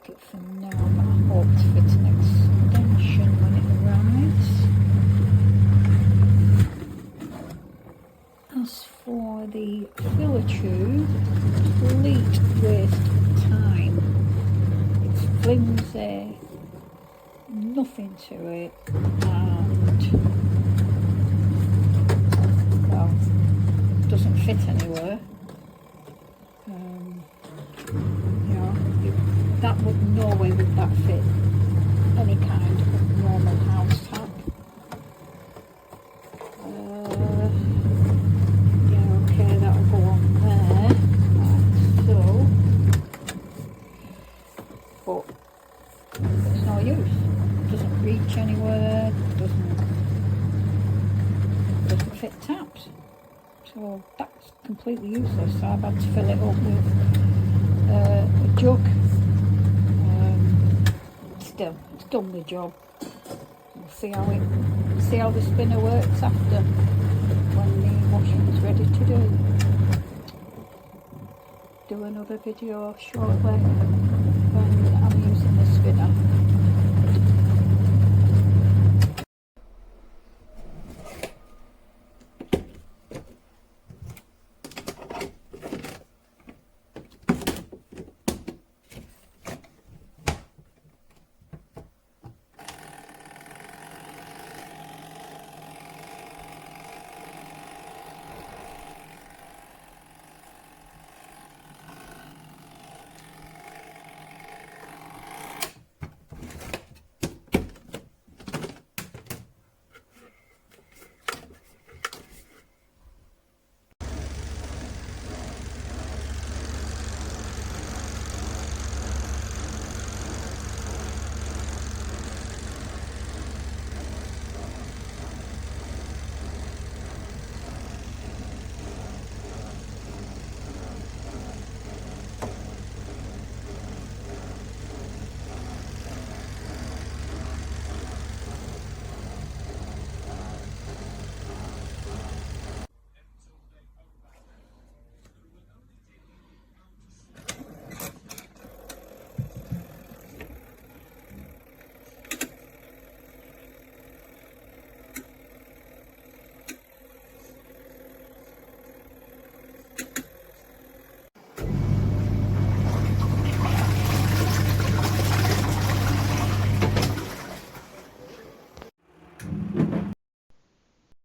it for now, but I hope to fit an extension when it arrives. As for the filler tube, complete waste of time. It's flimsy, nothing to it, and well, it doesn't fit anywhere. That would no way would that fit any kind of normal house tap. Yeah, okay, that'll go on there, like so. But it's no use. It doesn't reach anywhere. Doesn't fit taps. So that's completely useless. So I've had to fill it up with a jug. Still, it's done the job. We'll see how the spinner works after, when the washing is ready to do another video shortly.